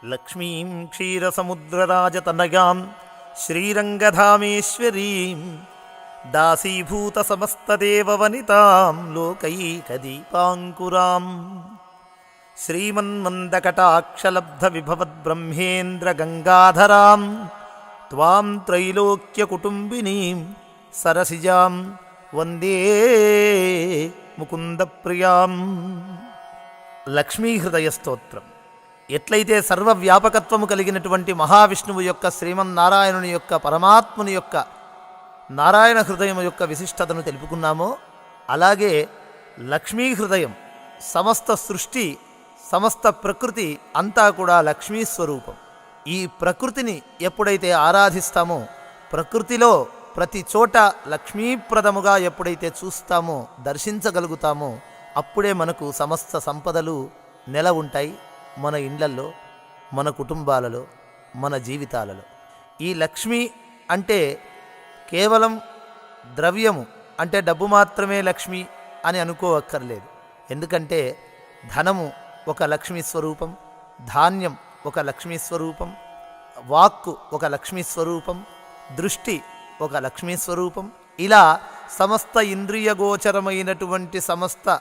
లక్ష్మీం క్షీరసముద్రరాజతనయాం శ్రీరంగధామేశ్వరీం దాసీభూతసమస్తదేవవనితాం లోకైకదీపాంకురాం శ్రీమన్మందకటాక్షలబ్ధవిభవద్బ్రహ్మేంద్రగంగాధరాం త్వాం త్రైలోక్యకుటుంబినీం సరసిజాం వందే ముకుందప్రియాం. లక్ష్మీహృదయ స్తోత్రం. ఎట్లయితే సర్వవ్యాపకత్వము కలిగినటువంటి మహావిష్ణువు యొక్క శ్రీమన్నారాయణుని యొక్క పరమాత్ముని యొక్క నారాయణ హృదయం యొక్క విశిష్టతను తెలుపుకున్నామో, అలాగే లక్ష్మీ హృదయం సమస్త సృష్టి సమస్త ప్రకృతి అంతా కూడా లక్ష్మీ స్వరూపం. ఈ ప్రకృతిని ఎప్పుడైతే ఆరాధిస్తామో, ప్రకృతిలో ప్రతి చోట లక్ష్మీప్రదముగా ఎప్పుడైతే చూస్తామో, దర్శించగలుగుతామో, అప్పుడే మనకు సమస్త సంపదలు నెల ఉంటాయి. మన ఇండ్లల్లో, మన కుటుంబాలలో, మన జీవితాలలో. ఈ లక్ష్మి అంటే కేవలం ద్రవ్యము అంటే డబ్బు మాత్రమే లక్ష్మి అని అనుకోవక్కర్లేదు. ఎందుకంటే ధనము ఒక లక్ష్మీ స్వరూపం, ధాన్యం ఒక లక్ష్మీ స్వరూపం, వాక్కు ఒక లక్ష్మీ స్వరూపం, దృష్టి ఒక లక్ష్మీ స్వరూపం. ఇలా సమస్త ఇంద్రియగోచరమైనటువంటి సమస్త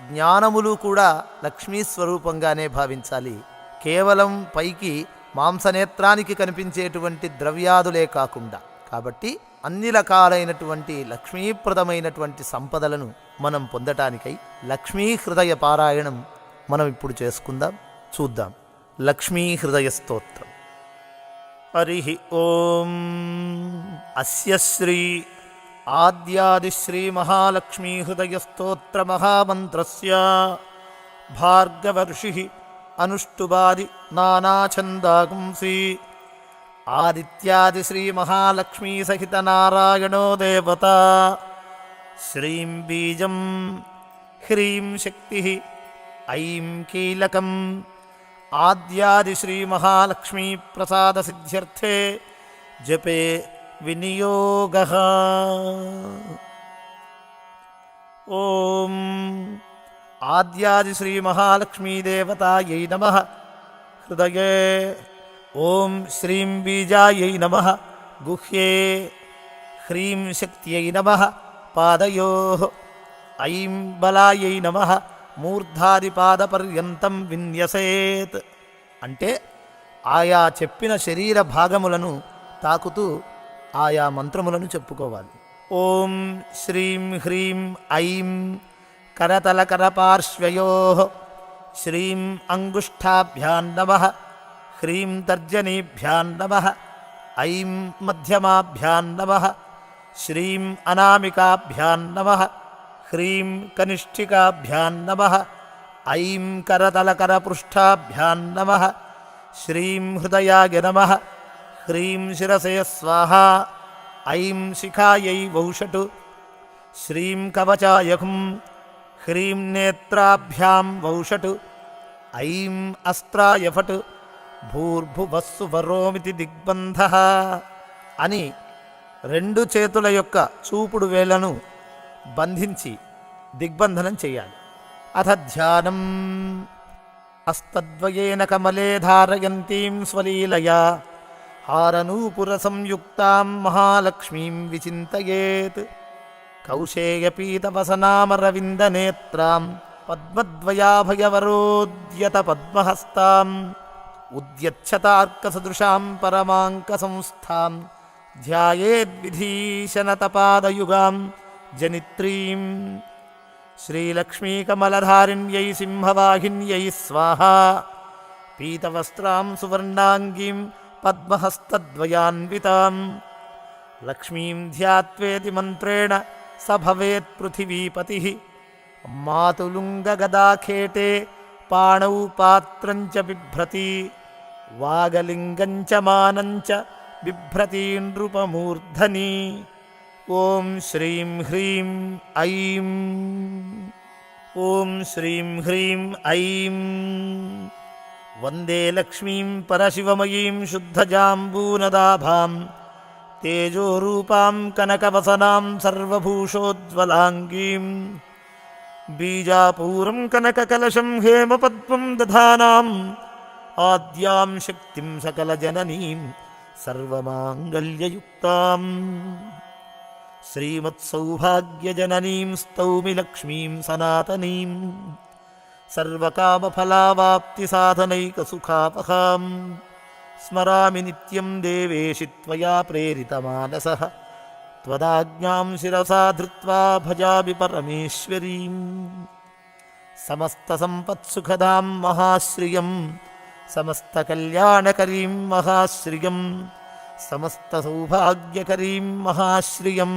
జ్ఞానములు కూడా లక్ష్మీ స్వరూపంగానే భావించాలి. కేవలం పైకి మాంసనేత్రానికి కనిపించేటువంటి ద్రవ్యాదులే కాకుండా. కాబట్టి అన్ని రకాలైనటువంటి లక్ష్మీప్రదమైనటువంటి సంపదలను మనం పొందటానికై లక్ష్మీ హృదయ పారాయణం మనం ఇప్పుడు చేసుకుందాం, చూద్దాం. లక్ష్మీ హృదయ స్తోత్రం. హరి ఓం. అస్య శ్రీ ఆద్యాదిశ్రీ మహాలక్ష్మీ హృదయ స్తోత్ర మహామంత్రస్య భార్గవర్షి అనుష్టుబాది నానాఛందాగుంసి ఆదిత్యాది శ్రీ మహాలక్ష్మీ సహిత నారాయణో దేవత. శ్రీం బీజం హ్రీం శక్తి ఐం కీలకం ఆద్యాది శ్రీ మహాలక్ష్మీ ప్రసాద సిద్ధ్యర్థే జపే వినియోగః. ఓం ఆద్యాది శ్రీ మహాలక్ష్మీదేవతాయై నమః హృదయే. ఓం శ్రీం బీజాయై నమః గుహ్యే. హ్రీం శక్త్యై నమః పాదయోః. ఐం బలాయై నమః మూర్ధాదిపాదపర్యంతం విన్యసేత్. అంటే ఆయా చెప్పిన శరీర భాగములను తాకుతూ ఆయా మంత్రములను చెప్పుకోవాలి. ఓం శ్రీం హ్రీం ఐం కరతలకరపార్శ్వయోః. శ్రీం అంగుష్ఠాభ్యాం నమః. హ్రీం తర్జనీభ్యాం నమః. ఐం మధ్యమాభ్యాం నమః. శ్రీం అనామికాభ్యాం నమః. హ్రీం కనిష్ఠికాభ్యాం నమః. ఐం కరతలకరపృష్ఠాభ్యాం నమః. శ్రీం హృదయాయ నమః. హ్రీం శిరసే స్వాహా. ఐం శిఖాయై వౌషటు. శ్రీం కవచాయహుం. హ్రీం నేత్రాభ్యాం వౌషటు. ఐం అస్త్రాయ ఫట్. భూర్భువస్సు వరోమితి దిగ్బంధః అని రెండు చేతుల యొక్క చూపుడు వేళ్లను బంధించి దిగ్బంధనం చేయాలి. అథ ధ్యానం. హస్తద్వయేన కమలే ధారయంతీం స్వలీలయా హారనూపుర సంయుక్తాం మహాలక్ష్మీం విచింతయేత్. కౌశేయపీతవసనామరవిందనేత్రాం పద్మద్వయాభయవరోద్యత పద్మహస్తాం ఉద్యచ్చతార్కసదృశాం పరమాంకసంస్థాం ధ్యాయేద్విధీశనతపాదయుగాం జనిత్రీం. శ్రీలక్ష్మీకమలధారిణ్యై సింహవాహిన్యై స్వాహా. పీతవస్త్రాం సువర్ణాంగీం పద్మహస్తద్వయాన్వితాం. లక్ష్మీం ధ్యాత్వేతి మంత్రేణ స భవేత్ పృథివీపతిః. మాతులుంగగదాఖేటే పాణౌ పాత్రంచ బిభ్రతి. వాగలింగంచ మానంచ బిభ్రతి నృపమూర్ధని. ఓం శ్రీం హ్రీం ఐం. ఓం శ్రీం హ్రీం ఐం. వందే లక్ష్మీం పరశివమయీం శుద్ధజాంబూనదాభాం తేజోరూపాం కనకవసనాం సర్వభూషోజ్వలాంగీం. బీజాపూరం కనకకలశం హేమపద్మం దధానాం आद्यां शक्तिं सकलजननीं सर्वमाङ्गल्ययुक्तां श्रीमत्सौभाग्यजननीं स्तौमि लक्ष्मीं सनातनीं सर्वकामफलावाप्तिसाधनैकसुखापहां स्मरामि नित्यं देवेशि त्वया प्रेरितमानसः त्वदाज्ञां शिरसा धृत्वा भजामि परमेश्वरीम् समस्तसम्पत्सुखदां महाश्रियं समस्तकल्याणकरीं महाश्रियं समस्तसौभाग्यकरीं महाश्रियं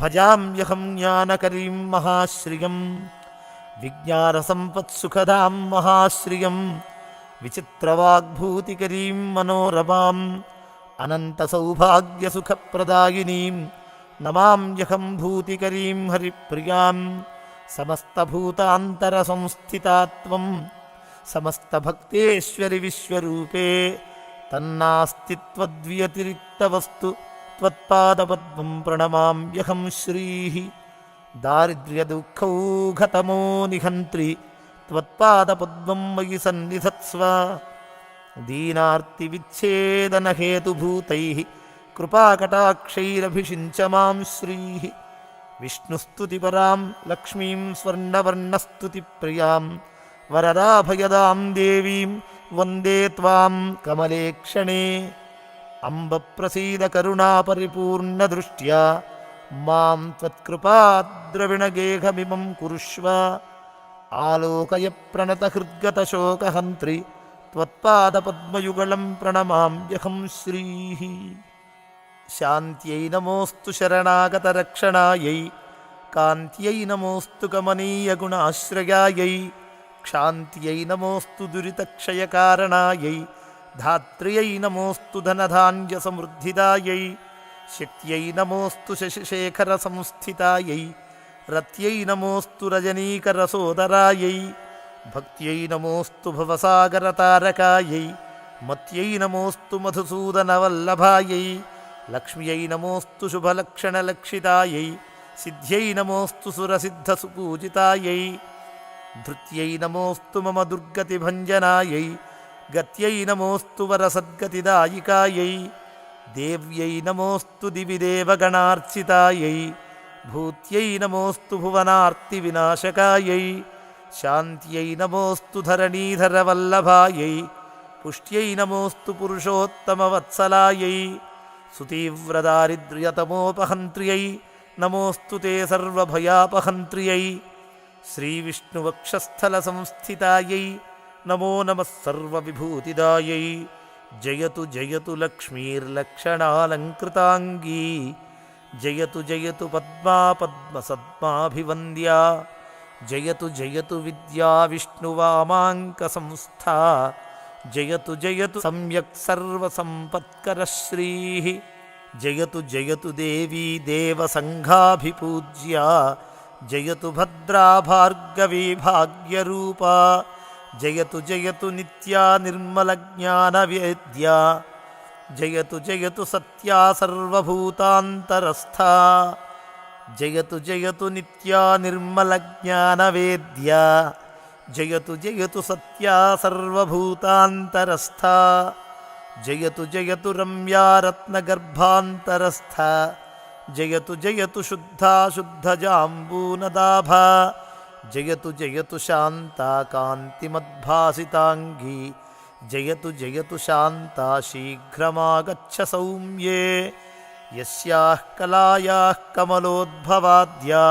भजाम्यहं ज्ञानकरीं महाश्रियं विज्ञानसम्पत्सुखदां महाश्रियं विचित्रवाग्भूतिकरीं मनोरमाम् अनन्तसौभाग्यसुखप्रदायिनीं नमाम्यहं भूतिकरीं हरिप्रियां समस्तभूतान्तरसंस्थिता त्वं समस्तभक्तेश्वरि विश्वरूपे तन्नास्ति त्वद्व्यतिरिक्तवस्तु त्वत्पादपद्मं प्रणमाम्यहं श्रीः दारिद्र्यदुःखौघतमो निहन्त्रि त्वत्पादपद्मं मयि सन्निधत्स्व दीनार्तिविच्छेदनहेतुभूतैः कृपाकटाक्षैरभिषिञ्च मां श्रीः विष्णुस्तुतिपरां लक्ष्मीं स्वर्णवर्णस्तुतिप्रियां वरदाभयदां देवीं वन्दे त्वां कमलेक्षणे अम्ब प्रसीद करुणापरिपूर्णदृष्ट्या मां त्वत्कृपाद्रविणगेहमिमं कुरुष्व आलोकय प्रणतहृद्गतशोकहन्त्रि त्वत्पादपद्मयुगलं प्रणमाम्यहं श्रीः शान्त्यै नमोऽस्तु शरणागतरक्षणायै कान्त्यै नमोऽस्तु कमनीयगुणाश्रयायै क्षान्त्यै नमोऽस्तु दुरितक्षयकारणायै धात्र्यै नमोऽस्तु धनधान्यसमृद्धिदायै शक्त्यै नमोऽस्तु शशिशेखरसंस्थितायै रत्यै नमोऽस्तु रजनीकरसोदरायै भक्त्यै नमोऽस्तु भवसागरतारकायै मत्यै नमोऽस्तु मधुसूदनवल्लभायै लक्ष्म्यै नमोऽस्तु शुभलक्षणलक्षितायै सिद्ध्यै नमोऽस्तु सुरसिद्धसुपूजितायै धृत्यै नमोऽस्तु मम दुर्गतिभञ्जनायै गत्यै नमोऽस्तु वरसद्गतिदायिकायै देव्यै नमोऽस्तु दिवि देवगणार्चितायै भूत्यै नमोऽस्तु भुवनार्तिविनाशकायै शान्त्यै नमोऽस्तु धरणीधरवल्लभायै पुष्ट्यै नमोऽस्तु पुरुषोत्तमवत्सलायै सुतीव्रदारिद्र्यतमोपहन्त्र्यै नमोऽस्तु ते सर्वभयापहन्त्र्यै श्रीविष्णुवक्षस्थलसंस्थितायै नमो नमः सर्वविभूतिदायै जयतु जयतु लक्ष्मीर्लक्षणालङ्कृताङ्गी जयतु जयतु पद्मा पद्मसद्माभिवन्द्या जयतु जयतु विद्या विष्णुवामाङ्कसंस्था जयतु जयतु सम्यक् सर्वसम्पत्करश्रीः जयतु जयतु देवी देवसङ्घाभिपूज्या जयतु भद्रा भार्गवी भाग्यरूपा जयतु जयतु नित्या निर्मलज्ञानवेद्या जयतु जयतु सत्या सर्वभूतान्तरस्था जयतु जयतु नित्या निर्मलज्ञानवेद्या जयतु जयतु सत्या सर्वभूतान्तरस्था जयतु जयतु रम्या रत्नगर्भान्तरस्था जयतु जयतु शुद्धा शुद्धजाम्बूनदाभा जयतु जयतु शान्ता कान्तिमद्भासिताङ्गी जयतु जयतु शान्ता शीघ्रमागच्छ सौम्ये यस्याः कलायाः कमलोद्भवाद्या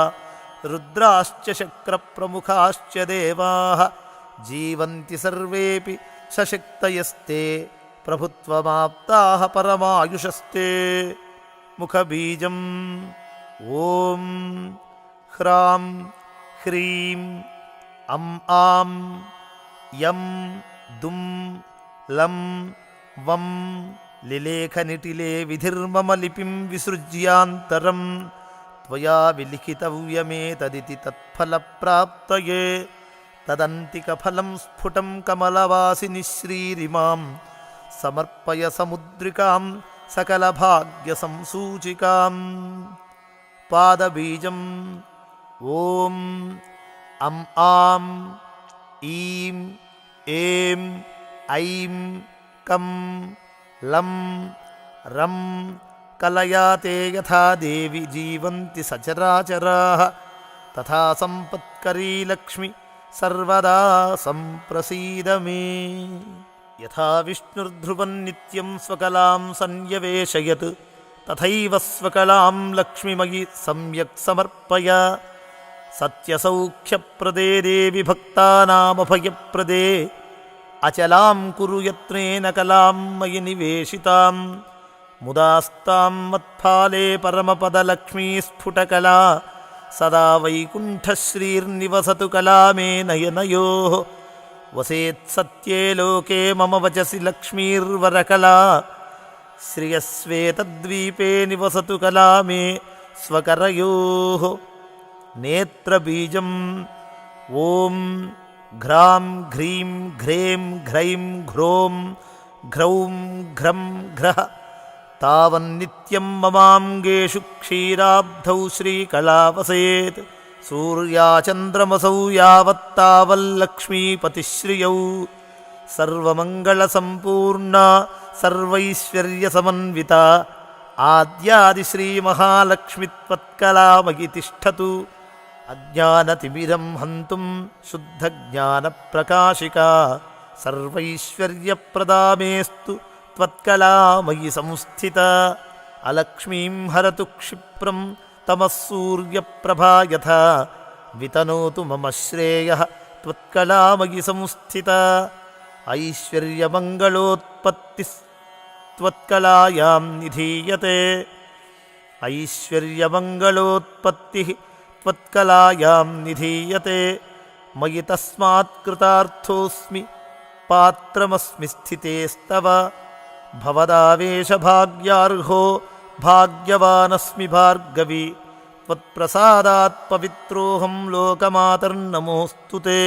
रुद्राश्च शक्रप्रमुखाश्च देवाः जीवन्ति सर्वेऽपि सशक्तयस्ते प्रभुत्वमाप्ताः परमायुषस्ते मुखबीजम् ॐ ह्रां ह्रीं आं यं दुं लं वं लिलेखनिटिले विधिर्मम लिपिं विसृज्यान्तरं त्वया विलिखितव्यमेतदिति तत्फलप्राप्तये तदन्तिकफलं स्फुटं कमलवासिनि श्रीरिमां समर्पय समुद्रिकां सकलभाग्यसंसूचिकां पादबीजम् ॐ आं ईं ऐं ऐं कं लं रं कलया ते यथा देवि जीवन्ति सचराचराः तथा सम्पत्करी लक्ष्मी सर्वदा सम्प्रसीद मे। यथा विष्णुर्ध्रुवं नित्यं स्वकलां सन्यवेशयत् तथैव स्वकलां लक्ष्मीमयि सम्यक् समर्पय। सत्यसौख्यप्रदे देवि भक्तानामभयप्रदे अचलां कुरु यत्नेन कलां मयि निवेशितां। मुदास्तां मत्फाले परमपदलक्ष्मीस्फुटकला सदा वैकुण्ठश्रीर्निवसतु कला मे नयनयोः। वसेत्सत्ये लोके मम वचसि लक्ष्मीर्वरकला श्रियस्वेतद्वीपे निवसतु कला मे स्वकरयोः। नेत्रबीजम् ॐ घ्रां घ्रीं घ्रें घ्रैं घ्रों घ्रौं घ्रं घ्रः तावन्नित्यं ममाङ्गेषु क्षीराब्धौ श्रीकला वसेत्। सूर्याचन्द्रमसौ यावत्तावल्लक्ष्मीपतिश्रियौ सर्वमङ्गलसम्पूर्णा सर्वैश्वर्यसमन्विता आद्यादिश्रीमहालक्ष्मीत्वत्कलामयि तिष्ठतु। अज्ञानतिमिरं हन्तुं शुद्धज्ञानप्रकाशिका सर्वैश्वर्यप्रदा मेस्तु त्वत्कलामयि संस्थिता। अलक्ष्मीं हरतु क्षिप्रं तमः सूर्यप्रभा यथा वितनोतु मम श्रेयः त्वत्कलामयि संस्थिता। ऐश्वर्यमङ्गलोत्पत्तिस्त्वत्कलायां निधीयते ऐश्वर्यमङ्गलोत्पत्तिः त्वत्कलायां निधीयते। मयि तस्मात् कृतार्थोऽस्मि पात्रमस्मि स्थितेस्तव। भवदावेशभाग्यार्हो भाग्यवानस्मि भार्गवी त्वत्प्रसादात् पवित्रोऽहं लोकमातर्नमोऽस्तु ते।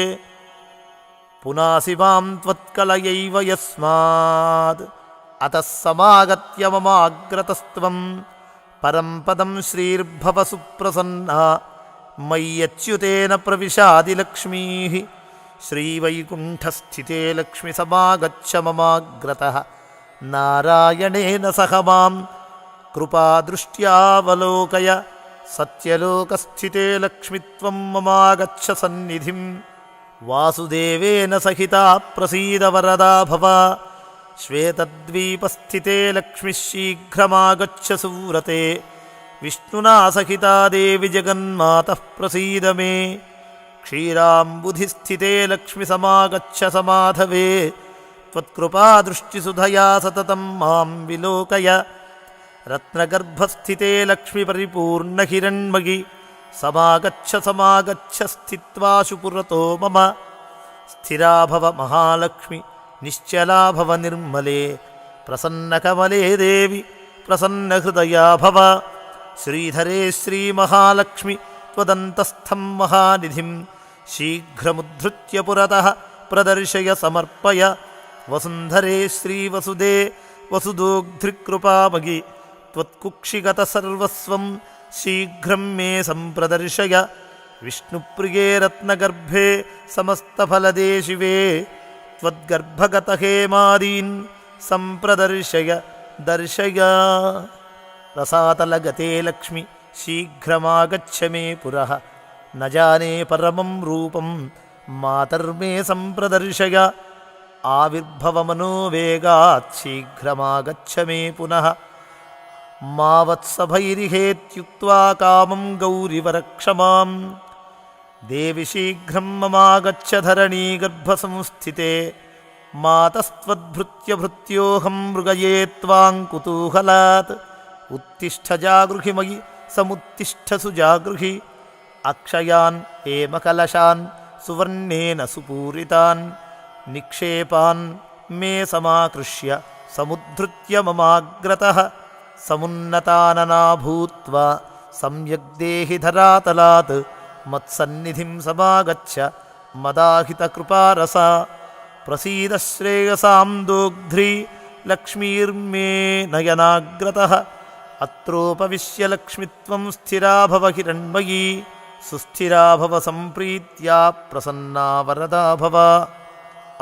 पुनासि मां त्वत्कलयैव यस्मात् अतः समागत्य ममाग्रतस्त्वं। परं पदं श्रीर्भव सुप्रसन्ना मय्यच्युतेन प्रविशादिलक्ष्मीः। श्रीवैकुण्ठस्थिते लक्ष्मीसमागच्छ ममाग्रतः। नारायणेन सह मां कृपादृष्ट्यावलोकय। सत्यलोकस्थिते लक्ष्मीत्वं ममागच्छ सन्निधिं। वासुदेवेन सहिता प्रसीद वरदा भव। श्वेतद्वीपस्थिते लक्ष्मीः शीघ्रमागच्छ सूरते। विष्णुना सहिता देवि जगन्मातः प्रसीद मे। क्षीराम्बुधिस्थिते लक्ष्मीसमागच्छ समाधवे। त्वत्कृपादृष्टिसुधया सततं मां विलोकय। रत्नगर्भस्थिते लक्ष्मीपरिपूर्णहिरण्मयि समागच्छ समागच्छ स्थित्वाशु पुरतो मम। स्थिरा भव महालक्ष्मि निश्चला भव निर्मले। प्रसन्नकमले देवि प्रसन्नहृदया भव। श्रीधरे श्रीमहालक्ष्मि त्वदन्तस्थं महानिधिं शीघ्रमुद्धृत्य पुरतः प्रदर्शय समर्पय। वसुन्धरे श्रीवसुदे वसुदोग्धृकृपामयि त्वत्कुक्षिगतसर्वस्वं शीघ्रं मे सम्प्रदर्शय। विष्णुप्रिये रत्नगर्भे समस्तफलदे शिवे त्वद्गर्भगतहेमादीन् सम्प्रदर्शय दर्शय। रसातलगते लक्ष्मि शीघ्रमागच्छ मे पुरः। न जाने परमं रूपं मातर्मे सम्प्रदर्शय। आविर्भवमनोवेगात् शीघ्रमागच्छ मे पुनः। मा वत्सभैरिहेत्युक्त्वा कामं गौरिवरक्षमां। देवि शीघ्रं ममागच्छ धरणीगर्भसंस्थिते। मातस्त्वद्भृत्यभृत्योऽहं मृगये त्वां कुतूहलात्। उत्तिष्ठ जागृहि मयि समुत्तिष्ठ सुजागृहि। अक्षयान् हेमकलशान् सुवर्णेन सुपूरितान् निक्षेपान् मे समाकृष्य समुद्धृत्य ममाग्रतः। समुन्नतानना भूत्वा सम्यग्देहि धरातलात् मत्सन्निधिं समागच्छ मदाहितकृपारसा। प्रसीद श्रेयसां दोग्ध्री लक्ष्मीर्मे नयनाग्रतः। अत्रोपविश्य लक्ष्मीत्वं स्थिरा भव हिरण्मयी। सुस्थिरा भव सम्प्रीत्या प्रसन्ना वरदा भव।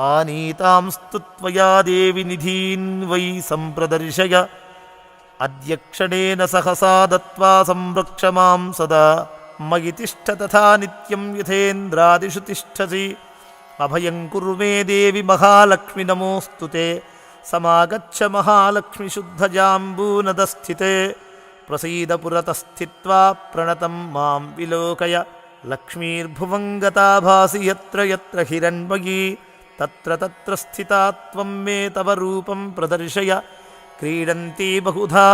आनीतांस्तु त्वया देवि निधीन् वै सम्प्रदर्शय अद्य क्षणेन सहसा दत्त्वा संरक्ष मां सदा मयि तिष्ठ तथा नित्यं यथेन्द्रादिषु तिष्ठसि अभयं कुरु मे देवि महालक्ष्मि नमोऽस्तु ते समागच्छ महालक्ष्मि शुद्धजाम्बूनदस्थिते प्रसीद पुरतः स्थित्वा प्रणतं मां विलोकय लक्ष्मीर्भुवं गता भासि यत्र यत्र हिरण्मयी तत्र तत्र स्थिता त्वं मे तव रूपं प्रदर्शय क्रीडन्ती बहुधा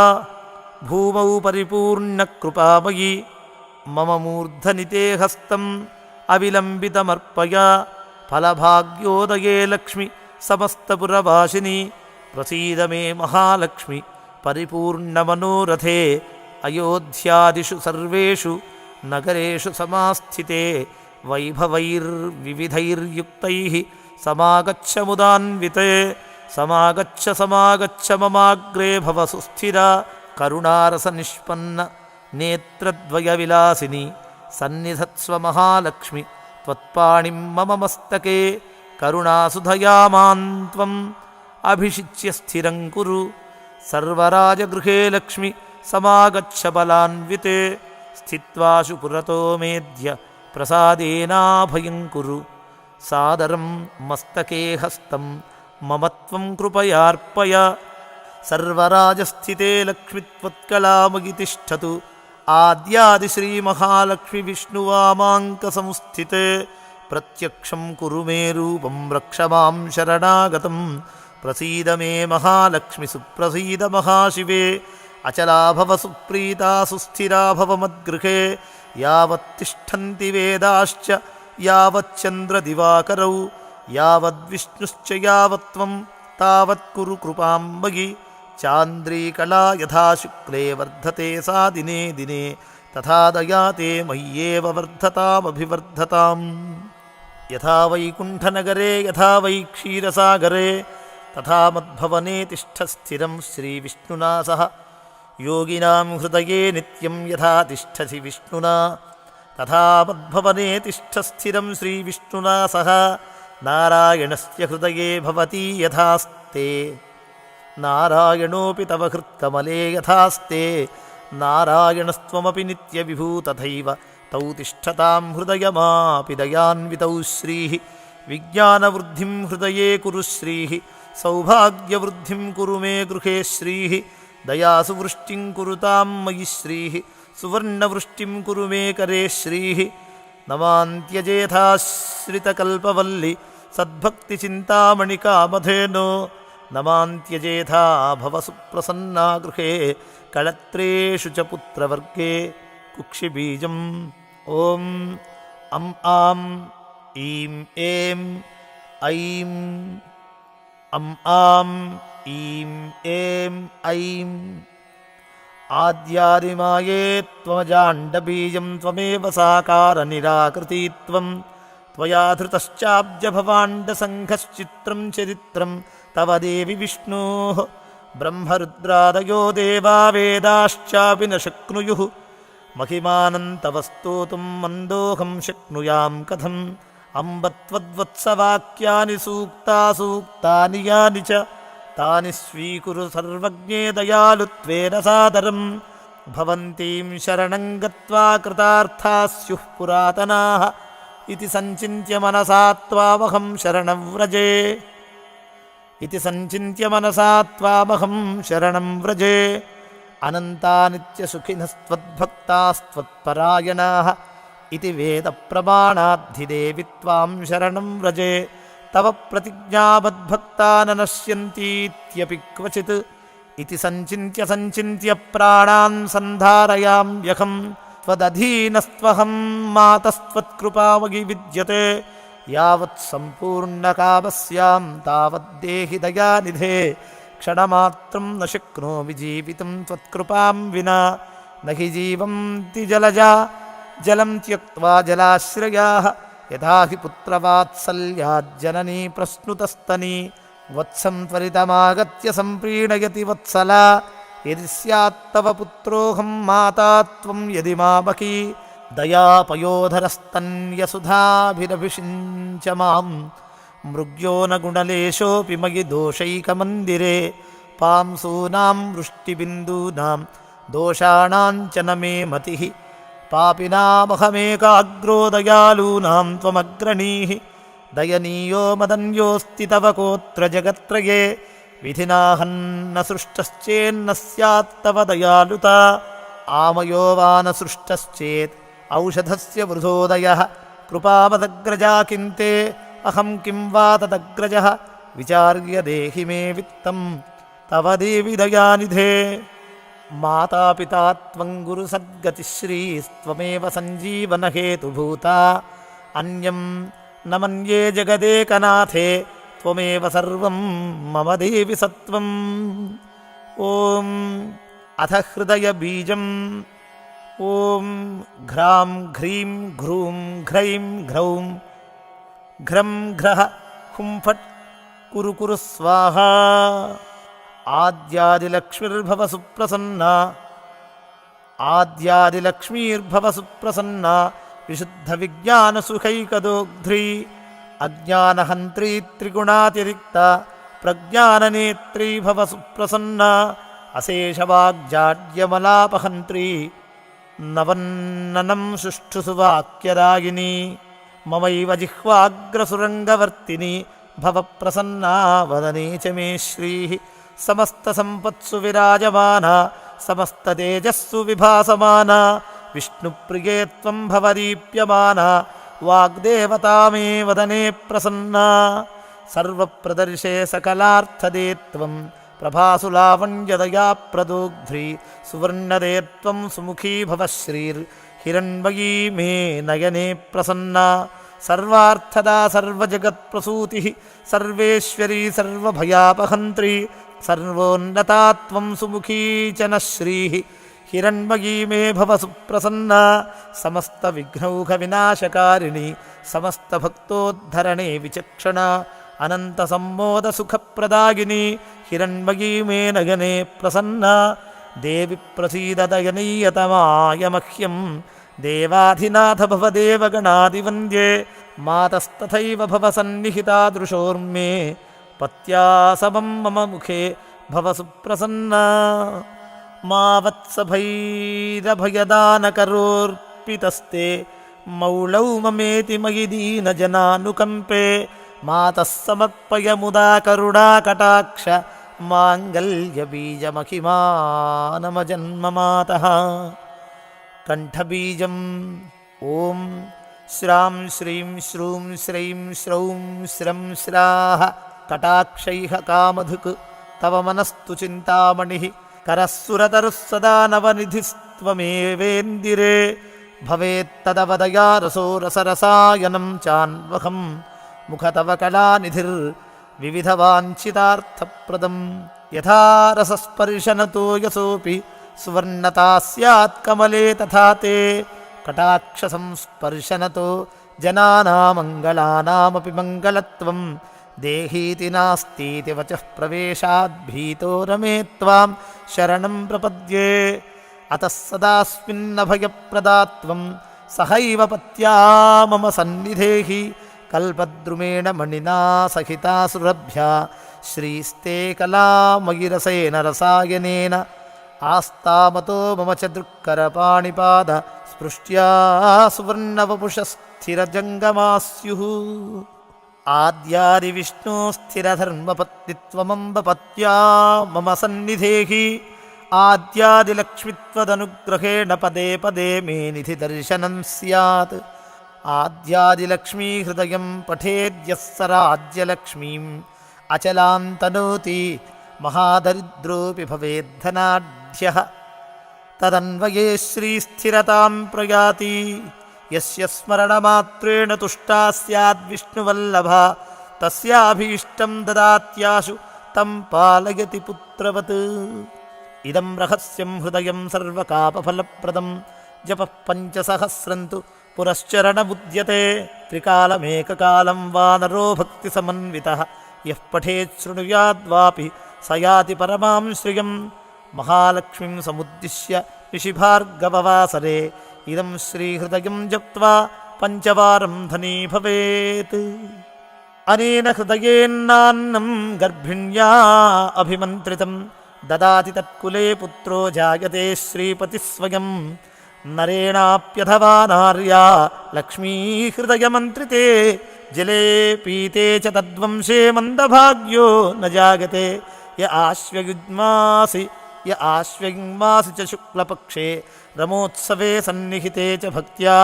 भूमौ परिपूर्णकृपामयी मम मूर्धनिते हस्तम् अविलम्बितमर्पय फलभाग्योदये लक्ष्मि समस्तपुरवासिनी प्रसीद मे महालक्ष्मि परिपूर्णमनोरथे अयोध्यादिषु सर्वेषु नगरेषु समास्थिते वैभवैर्विविधैर्युक्तैः समागच्छ मुदान्विते समागच्छ ममाग्रे भव सुस्थिरा करुणारसनिष्पन्न नेत्रद्वयविलासिनी सन्निधत्स्व महालक्ष्मि त्वत्पाणिं मम मस्तके करुणासुधया मां त्वम् अभिषिच्य स्थिरं कुरु सर्वराजगृहे लक्ष्मि समागच्छ बलान्विते स्थित्वाशु पुरतो मेद्य प्रसादेनाभयं कुरु सादरं मस्तके हस्तं मम त्वं कृपयार्पय सर्वराजस्थिते लक्ष्मि त्वत्कलामयि तिष्ठतु आद्यादिश्रीमहालक्ष्मि विष्णुवामाङ्कसंस्थिते प्रत्यक्षं कुरु मे रूपं रक्ष मां शरणागतं प्रसीद मे महालक्ष्मि सुप्रसीद महाशिवे अचला भव सुप्रीता सुस्थिरा भव मद्गृहे यावत्तिष्ठन्ति वेदाश्च यावच्चन्द्रदिवाकरौ यावद्विष्णुश्च यावत्त्वं तावत् कुरु कृपां मयि चान्द्रीकला यथा शुक्ले वर्धते सा दिने दिने तथा दया ते मय्येव वर्धतामभिवर्धताम् यथा वैकुण्ठनगरे यथा वै क्षीरसागरे तथा मद्भवने तिष्ठ स्थिरं श्रीविष्णुना सह योगिनां हृदये नित्यं यथा तिष्ठसि विष्णुना तथा मद्भवने तिष्ठ स्थिरं श्रीविष्णुना सह नारायणस्य हृदये भवती यथास्ते नारायणोऽपि तव हृत्कमले यथास्ते नारायणस्त्वमपि नित्यविभू तथैव तौ तिष्ठतां हृदयमापि दयान्वितौ श्रीः विज्ञानवृद्धिं हृदये कुरु श्रीः सौभाग्यवृद्धिं कुरु मे गृहे श्रीः दयासु वृष्टिं कुरुतां मयि श्रीः सुवर्णवृष्टिं कुरु मे करे श्रीः नमान्त्यजेथाश्रितकल्पवल्लि सद्भक्तिचिन्तामणिकामधेनो नमान्त्यजेथा भव सुप्रसन्ना गृहे कळत्रेषु च पुत्रवर्गे कुक्षिबीजम् ॐ अम् आम् ईं ऐं ऐं अम् आम् ईं ऐं ऐं आद्यादिमाये त्वमजाण्डबीजं त्वमेव साकारनिराकृती त्वं त्वया धृतश्चाब्जभवाण्डसङ्घश्चित्रं चरित्रं तव देवि विष्णोः ब्रह्मरुद्रादयो देवा वेदाश्चापि न शक्नुयुः महिमानं तव स्तोतुं मन्दोऽहं शक्नुयां कथम् अम्ब त्वद्वत्सवाक्यानि सूक्तानि यानि च तानि स्वीकुरु सर्वज्ञे दयालुत्वेन सादरं भवन्तीं शरणं गत्वा कृतार्थाः स्युः पुरातनाः इति सञ्चिन्त्य मनसा त्वामहं शरणं व्रजे इति सञ्चिन्त्य मनसा त्वामहं शरणं व्रजे अनन्तानित्यसुखिनस्त्वद्भक्तास्त्वत्परायणाः इति वेदप्रमाणाद्धिदेवि त्वां शरणं व्रजे तव प्रतिज्ञाबद्भक्ता न नश्यन्तीत्यपि क्वचित् इति सञ्चिन्त्य प्राणान् सन्धारयाम्यहं त्वदधीनस्त्वहं मातस्त्वत्कृपामयि विद्यते यावत् सम्पूर्णकामस्यां तावद्देहि दयानिधे क्षणमात्रं न शक्नोमि जीवितुं त्वत्कृपां विना न हि जीवन्ति जलजा जलं त्यक्त्वा जलाश्रयाः यथा हि पुत्रवात्सल्याज्जननी प्रस्नुतस्तनी वत्सं त्वरितमागत्य सम्प्रीणयति वत्सला यदि स्यात्तव पुत्रोऽहं माता त्वं यदि मामकी दयापयोधरस्तन्यसुधाभिरभिषिञ्च मां मृग्यो न गुणलेशोऽपि मयि दोषैकमन्दिरे पांसूनां वृष्टिबिन्दूनां दोषाणां च न मे मतिः पापिनामहमेकाग्रो दयालूनां त्वमग्रणीः दयनीयो मदन्योऽस्ति तव कोऽत्र जगत्त्रये विधिनाहन्न सृष्टश्चेन्न स्यात्तव दयालुता आमयो वा न सृष्टश्चेत् औषधस्य वृथोदयः कृपामदग्रजा किन्ते अहं किं वा तदग्रजः विचार्य देहि मे वित्तं तव देवि दयानिधे मातापिता त्वं गुरुसद्गतिश्रीस्त्वमेव सञ्जीवनहेतुभूता अन्यं न मन्ये जगदेकनाथे त्वमेव सर्वं मम देवि सत्वम् ॐ अथ हृदयबीजम् ॐ घ्रां घ्रीं घ्रूं घ्रैं घ्रौं घ्रं घ्रः हुं फट् कुरु कुरु स्वाहा आद्यादिलक्ष्मीर्भव सुप्रसन्ना आद्यादिलक्ष्मीर्भव सुप्रसन्ना विशुद्धविज्ञानसुखैकदोग्ध्री अज्ञानहन्त्री त्रिगुणातिरिक्ता प्रज्ञाननेत्री भव सुप्रसन्ना अशेषवाग्जाड्यमलापहन्त्री नवन्ननं सुष्ठुसु वाक्यरागिनी ममैव जिह्वाग्रसुरङ्गवर्तिनी भव प्रसन्ना वदने च मे श्रीः समस्तसम्पत्सु विराजमाना समस्ततेजस्सु विभासमाना विष्णुप्रिये त्वं भवदीप्यमाना वाग्देवता मे वदने प्रसन्ना सर्वप्रदर्शे सकलार्थदे त्वं प्रभासु लावण्यदया प्रदोग्ध्री सुवर्णदे त्वं सुमुखी भव श्रीर्हिरण्मयी मे नयने प्रसन्ना सर्वार्थदा सर्वजगत्प्रसूतिः सर्वेश्वरी सर्वभयापहन्त्री सर्वोन्नता त्वं सुमुखी च नः श्रीः हिरण्मयी मे भव सुप्रसन्ना समस्तविघ्नौघविनाशकारिणी समस्तभक्तोद्धरणे विचक्षणा अनन्तसम्मोदसुखप्रदायिनी हिरण्मयी मे नयने प्रसन्ना देवि प्रसीद दयनीयतमाय मह्यं देवाधिनाथ भवदेवगणादिवन्द्ये मातस्तथैव भव सन्निहितादृशोर्मे पत्या समं मम मुखे भव सुप्रसन्ना मा वत्सभैरभयदानकरोर्पितस्ते मौलौ ममेति मयि दीनजनानुकम्पे मातः समर्पय मुदा करुणाकटाक्ष माङ्गल्यबीजमखिमानमजन्ममातः कण्ठबीजम् ॐ श्रां श्रीं श्रूं श्रैं श्रौं श्रं श्राः कटाक्षैः कामधुक् तव मनस्तु चिन्तामणिः करः सुरतरुः सदा नवनिधिस्त्वमेवेन्दिरे भवेत्तदवदया रसो रसरसायनं चान्वहं मुखतव कलानिधिर्विविधवाञ्छितार्थप्रदं यथा रसस्पर्शनतो यशोऽपि सुवर्णता स्यात् कमले तथा ते कटाक्षसंस्पर्शनतो जनानामङ्गलानामपि मङ्गलत्वं देहीति नास्तीति वचः प्रवेशाद्भीतो रमे त्वां शरणं प्रपद्ये अतः सदास्मिन्नभयप्रदा त्वं सहैव पत्या मम सन्निधेहि कल्पद्रुमेण मणिना सहिता सुरभ्या श्रीस्ते कलामयि रसेन रसायनेन आस्तामतो मम च दृक्करपाणिपाद स्पृष्ट्या सुवर्णवपुषस्थिरजङ्गमास्युः आद्यादिविष्णो स्थिरधर्मपत्नित्वमम्ब पत्या मम सन्निधेहि आद्यादिलक्ष्मित्वदनुग्रहेण पदे पदे मे निधिदर्शनं स्यात् आद्यादिलक्ष्मीहृदयं पठेद्यः स राज्यलक्ष्मीम् अचलां तनोति महादरिद्रोऽपि भवेद्धनाढ्यः तदन्वये श्रीस्थिरतां प्रयाति यस्य स्मरणमात्रेण तुष्टा स्याद्विष्णुवल्लभा तस्याभीष्टं ददात्याशु तं पालयति पुत्रवत् इदं रहस्यं हृदयं सर्वकापफलप्रदं जपः पञ्चसहस्रन्तु पुरश्चरणमुद्यते त्रिकालमेककालं वानरो भक्तिसमन्वितः यः पठेत् शृणुयाद्वापि स याति परमां श्रियं महालक्ष्मीं समुद्दिश्य निशिभार्गववासरे इदं श्रीहृदयं जप्त्वा पञ्चवारं धनी भवेत्। అనేన హృదయేన్నాన్నం గర్భిణ్యా అభిమంత్రితం దదాతి తత్కులే పుత్రో జాయతే శ్రీపతి స్వయం నరేణాప్యథవా నార్యా లక్ష్మీహృదయమంత్రితే జలే పీతే చ తద్వంశే మందభాగ్యో న జాగతే య ఆశ్వయుగ్మాసి చ శుక్లపక్షే రమోత్సవే సన్నిహితే చ భక్త్యా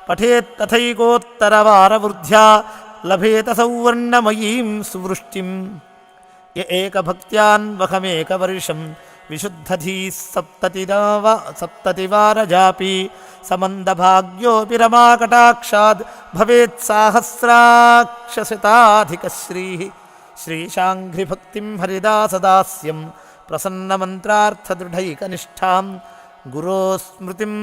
పఠేత్తథైకోత్తరవారవృద్ధ్యా లభేత సౌవర్ణమయీం సువృష్టిం య ఏకభక్త్యాన్వహమేకవర్షం విశుద్ధధీః సప్తతివారజాపి సమందభాగ్యోపి రమాకటాక్షాద్ భవేత్ సాహస్రాక్షశతాధికశ్రీః శ్రీశాంఘ్రిభక్తిం హరిదాసదాస్యం ప్రసన్నమంత్రార్థదృఢైకనిష్టాం గురోస్మృతిం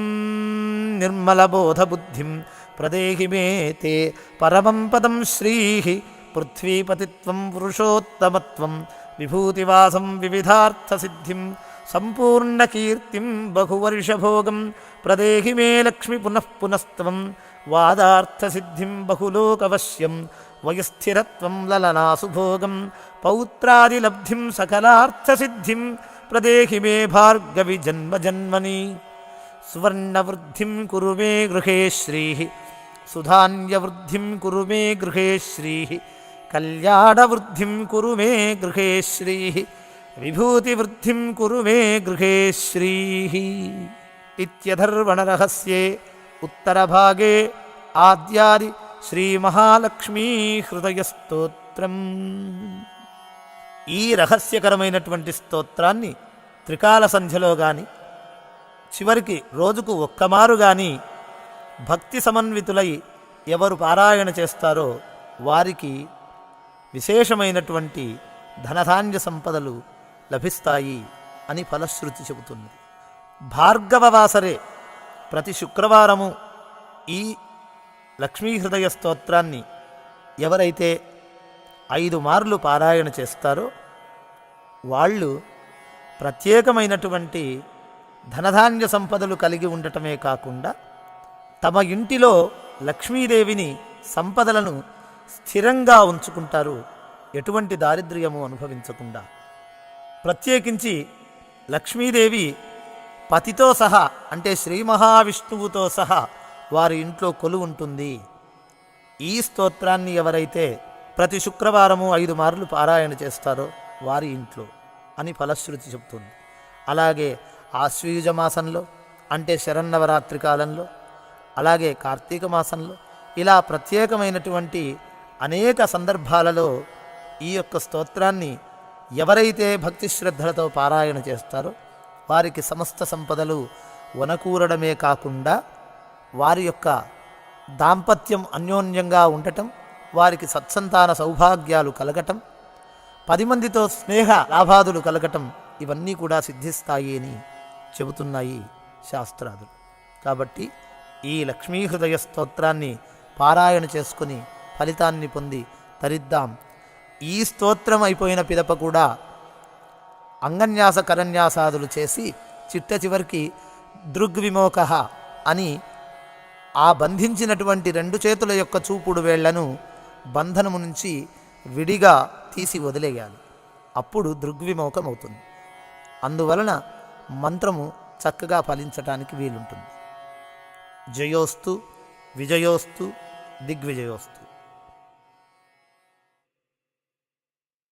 నిర్మలబోధబుద్ధిం ప్రదేహి మే తే పరమం పదం శ్రీః పృథ్వీపతిత్వం పురుషోత్తమత్వం విభూతివాసం వివిధార్థసిద్ధిం సంపూర్ణకీర్తిం బహువర్షభోగం ప్రదేహి మే లక్ష్మి పునఃపునస్త్వం వాదార్థసిద్ధిం బహులోకవశ్యం వయస్థిరత్వం లలనాసుభోగం పౌత్రాదిలబ్ధిం సకలార్థసిద్ధిం ప్రదేహి మే భార్గవి జన్మజన్మని సువర్ణవృద్ధిం కురు మే గృహే శ్రీః సుధాన్యవృద్ధిం కురు మే గృహే శ్రీః కళ్యాణవృద్ధిం కురు మే గృహే శ్రీః విభూతివృద్ధిం కురు మే గృహే శ్రీః ఇత్యథర్వణరహస్యే ఉత్తరభాగే ఆద్యాది శ్రీమహాలక్ష్మీ హృదయ స్తోత్రం. ఈ రహస్యకరమైనటువంటి స్తోత్రాన్ని త్రికాల సంధ్యలో గాని చివరికి రోజుకు ఒక్కమారు గాని భక్తి సమన్వితులై ఎవరు పారాయణ చేస్తారో వారికి విశేషమైనటువంటి ధనధాన్య సంపదలు లభిస్తాయి అని ఫలశ్రుతి చెబుతుంది. భార్గవవాసరే ప్రతి శుక్రవారము ఈ లక్ష్మీహృదయ స్తోత్రాన్ని ఎవరైతే 5 మార్లు పారాయణ చేస్తారో వాళ్ళు ప్రత్యేకమైనటువంటి ధనధాన్య సంపదలు కలిగి ఉండటమే కాకుండా తమ ఇంటిలో లక్ష్మీదేవిని సంపదలను స్థిరంగా ఉంచుకుంటారు, ఎటువంటి దారిద్ర్యము అనుభవించకుండా. ప్రత్యేకించి లక్ష్మీదేవి పతితో సహా అంటే శ్రీ మహావిష్ణువుతో సహా వారి ఇంట్లో కొలువు ఉంటుంది. ఈ స్తోత్రాన్ని ఎవరైతే ప్రతి శుక్రవారము 5 మార్లు పారాయణ చేస్తారో వారి ఇంట్లో అని ఫలశ్రుతి చెబుతుంది. అలాగే ఆశ్వయుజ మాసంలో అంటే శరన్నవరాత్రి కాలంలో, అలాగే కార్తీక మాసంలో ఇలా ప్రత్యేకమైనటువంటి అనేక సందర్భాలలో ఈ యొక్క స్తోత్రాన్ని ఎవరైతే భక్తి శ్రద్ధలతో పారాయణ చేస్తారో వారికి సమస్త సంపదలు వనకూరడమే కాకుండా వారి యొక్క దాంపత్యం అన్యోన్యంగా ఉండటం, వారికి సత్సంతాన సౌభాగ్యాలు కలగటం, 10 మందితో స్నేహ లాభాదులు కలగటం ఇవన్నీ కూడా సిద్ధిస్తాయి అని చెబుతున్నాయి శాస్త్రాదులు. కాబట్టి ఈ లక్ష్మీహృదయ స్తోత్రాన్ని పారాయణ చేసుకుని ఫలితాన్ని పొంది తరిద్దాం. ఈ స్తోత్రం అయిపోయిన పిదప కూడా అంగన్యాస కరన్యాసాదులు చేసి చిట్ట చివరికి దృగ్విమోక అని ఆ బంధించినటువంటి 2 చేతుల యొక్క చూపుడు వేళ్లను బంధనము నుంచి విడిగా తీసి వదిలేయాలి. అప్పుడు దృగ్విమోకం అవుతుంది. అందువలన మంత్రము చక్కగా ఫలించటానికి వీలుంటుంది. జయోస్తు, విజయోస్తు, దిగ్విజయోస్తు.